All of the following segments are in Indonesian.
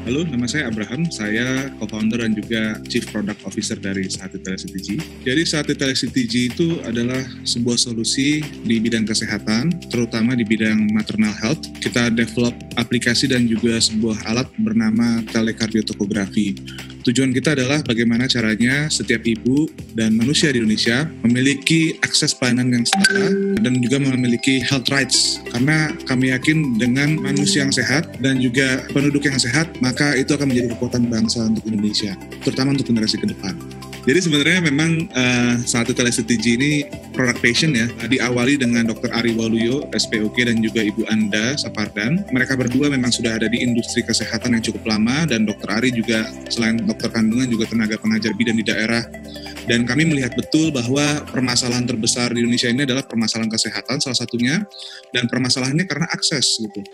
Halo, nama saya Abraham. Saya co-founder dan juga Chief Product Officer dari Sehati TeleCTG. Jadi Sehati TeleCTG itu adalah sebuah solusi di bidang kesehatan, terutama di bidang maternal health. Kita develop aplikasi dan juga sebuah alat bernama telekardiotokografi. Tujuan kita adalah bagaimana caranya setiap ibu dan manusia di Indonesia memiliki akses pelayanan yang setara dan juga memiliki health rights. Karena kami yakin dengan manusia yang sehat dan juga penduduk yang sehat, maka itu akan menjadi kekuatan bangsa untuk Indonesia, terutama untuk generasi ke depan. Jadi sebenarnya memang Sehati TeleCTG ini product passion ya, diawali dengan Dr. Ari Waluyo, SPOK, dan juga Ibu Anda Sapardan. Mereka berdua memang sudah ada di industri kesehatan yang cukup lama, dan Dr. Ari juga selain dokter kandungan juga tenaga pengajar bidan di daerah. Dan kami melihat betul bahwa permasalahan terbesar di Indonesia ini adalah permasalahan kesehatan salah satunya, dan permasalahannya karena akses gitu.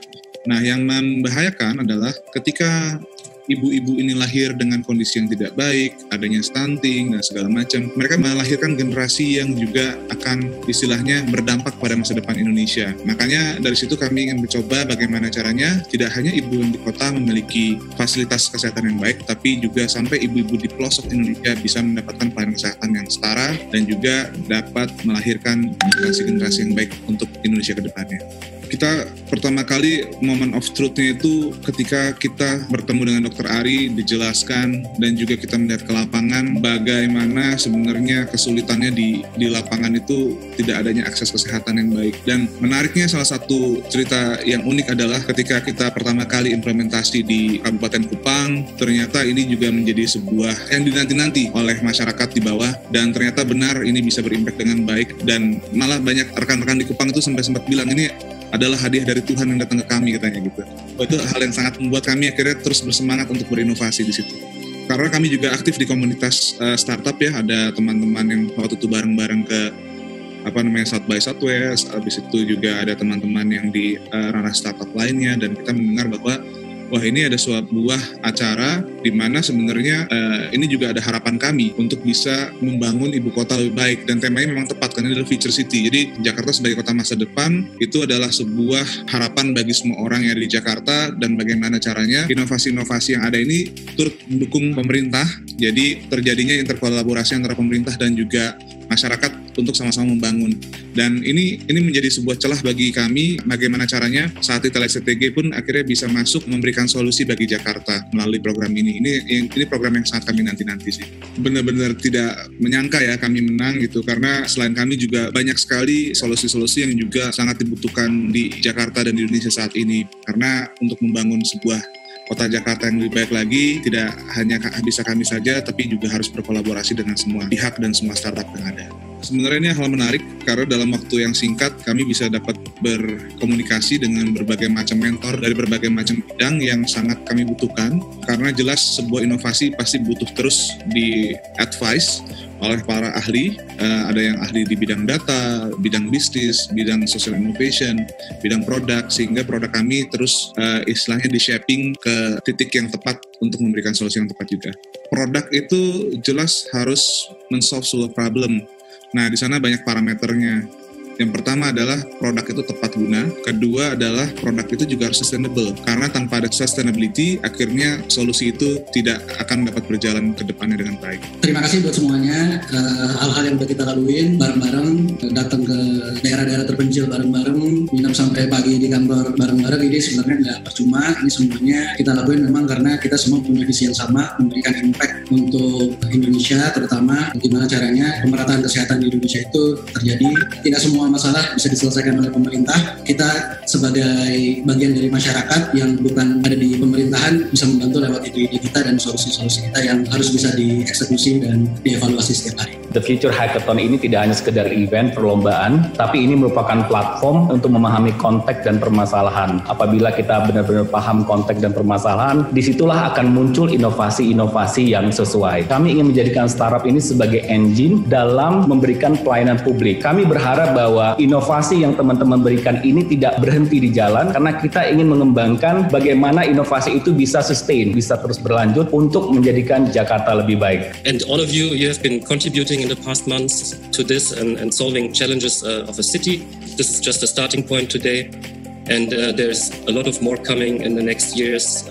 Nah, yang membahayakan adalah ketika ibu-ibu ini lahir dengan kondisi yang tidak baik, adanya stunting dan segala macam, mereka melahirkan generasi yang juga akan istilahnya berdampak pada masa depan Indonesia. Makanya dari situ kami ingin mencoba bagaimana caranya tidak hanya ibu yang di kota memiliki fasilitas kesehatan yang baik, tapi juga sampai ibu-ibu di pelosok Indonesia bisa mendapatkan pelayanan kesehatan yang setara dan juga dapat melahirkan generasi-generasi yang baik untuk Indonesia ke depannya. Kita pertama kali moment of truth-nya itu ketika kita bertemu dengan Dr. Ari, dijelaskan dan juga kita melihat ke lapangan bagaimana sebenarnya kesulitannya di lapangan itu tidak adanya akses kesehatan yang baik. Dan menariknya salah satu cerita yang unik adalah ketika kita pertama kali implementasi di Kabupaten Kupang, ternyata ini juga menjadi sebuah yang dinanti-nanti oleh masyarakat di bawah, dan ternyata benar ini bisa berimpact dengan baik, dan malah banyak rekan-rekan di Kupang itu sempat bilang ini adalah hadiah dari Tuhan yang datang ke kami, katanya gitu. Itu hal yang sangat membuat kami akhirnya terus bersemangat untuk berinovasi di situ. Karena kami juga aktif di komunitas startup ya, ada teman-teman yang waktu itu bareng-bareng ke South by Southwest, habis itu juga ada teman-teman yang di ranah startup lainnya, dan kita mendengar bahwa wah, ini ada sebuah acara di mana sebenarnya ini juga ada harapan kami untuk bisa membangun ibu kota lebih baik, dan temanya memang tepat karena ini adalah future city. Jadi Jakarta sebagai kota masa depan itu adalah sebuah harapan bagi semua orang yang ada di Jakarta, dan bagaimana caranya inovasi-inovasi yang ada ini turut mendukung pemerintah. Jadi terjadinya interkolaborasi antara pemerintah dan juga masyarakat untuk sama-sama membangun. Dan ini menjadi sebuah celah bagi kami bagaimana caranya Sehati TeleCTG pun akhirnya bisa masuk memberikan solusi bagi Jakarta melalui program ini. Ini program yang sangat kami nanti-nanti sih. Benar-benar tidak menyangka ya kami menang gitu, karena selain kami juga banyak sekali solusi-solusi yang juga sangat dibutuhkan di Jakarta dan di Indonesia saat ini. Karena untuk membangun sebuah kota Jakarta yang lebih baik lagi, tidak hanya bisa kami saja, tapi juga harus berkolaborasi dengan semua pihak dan semua startup yang ada. Sebenarnya ini hal menarik karena dalam waktu yang singkat kami bisa dapat berkomunikasi dengan berbagai macam mentor dari berbagai macam bidang yang sangat kami butuhkan, karena jelas sebuah inovasi pasti butuh terus di advice oleh para ahli, ada yang ahli di bidang data, bidang bisnis, bidang social innovation, bidang produk, sehingga produk kami terus istilahnya di-shaping ke titik yang tepat untuk memberikan solusi yang tepat juga. Produk itu jelas harus men-solve sebuah problem. Nah, di sana banyak parameternya. Yang pertama adalah produk itu tepat guna, kedua adalah produk itu juga harus sustainable, karena tanpa ada sustainability, akhirnya solusi itu tidak akan dapat berjalan ke depannya dengan baik. Terima kasih buat semuanya, hal-hal yang udah kita laluin bareng-bareng, datang ke daerah-daerah terpencil bareng-bareng, minum sampai pagi di kantor bareng-bareng, ini sebenarnya nggak percuma, ini semuanya kita lakuin memang karena kita semua punya visi yang sama, memberikan impact untuk Indonesia, terutama gimana caranya pemerataan kesehatan di Indonesia itu terjadi. Tidak semua masalah bisa diselesaikan oleh pemerintah. Kita sebagai bagian dari masyarakat yang bukan ada di pemerintahan bisa membantu lewat ide-ide kita dan solusi-solusi kita yang harus bisa dieksekusi dan dievaluasi setiap hari. The Future Hackathon ini tidak hanya sekedar event perlombaan, tapi ini merupakan platform untuk memahami konteks dan permasalahan. Apabila kita benar-benar paham konteks dan permasalahan, disitulah akan muncul inovasi-inovasi yang sesuai. Kami ingin menjadikan startup ini sebagai engine dalam memberikan pelayanan publik. Kami berharap bahwa inovasi yang teman-teman berikan ini tidak berhenti di jalan, karena kita ingin mengembangkan bagaimana inovasi itu bisa sustain, bisa terus berlanjut untuk menjadikan Jakarta lebih baik. And all of you have been contributing in the past months to this and solving challenges of a city. This is just a starting point today. And there's a lot of more coming in the next years,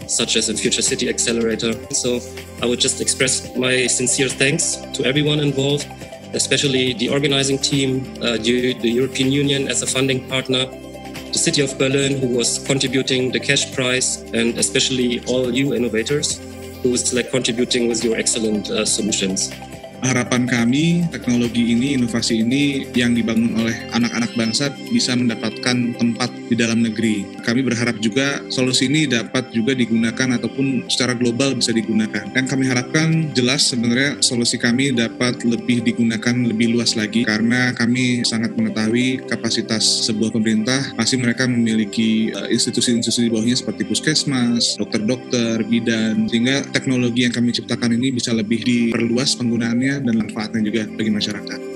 such as a Future City Accelerator. So I would just express my sincere thanks to everyone involved, especially the organizing team, the European Union as a funding partner, the City of Berlin, who was contributing the cash prize, and especially all you innovators who is contributing with your excellent solutions. Harapan kami, teknologi ini, inovasi ini yang dibangun oleh anak-anak bangsa bisa mendapatkan tempat di dalam negeri. Kami berharap juga solusi ini dapat juga digunakan ataupun secara global bisa digunakan. Dan kami harapkan jelas sebenarnya solusi kami dapat lebih digunakan lebih luas lagi karena kami sangat mengetahui kapasitas sebuah pemerintah. Pasti mereka memiliki institusi-institusi di bawahnya seperti puskesmas, dokter-dokter, bidan, sehingga teknologi yang kami ciptakan ini bisa lebih diperluas penggunaannya dan manfaatnya juga bagi masyarakat.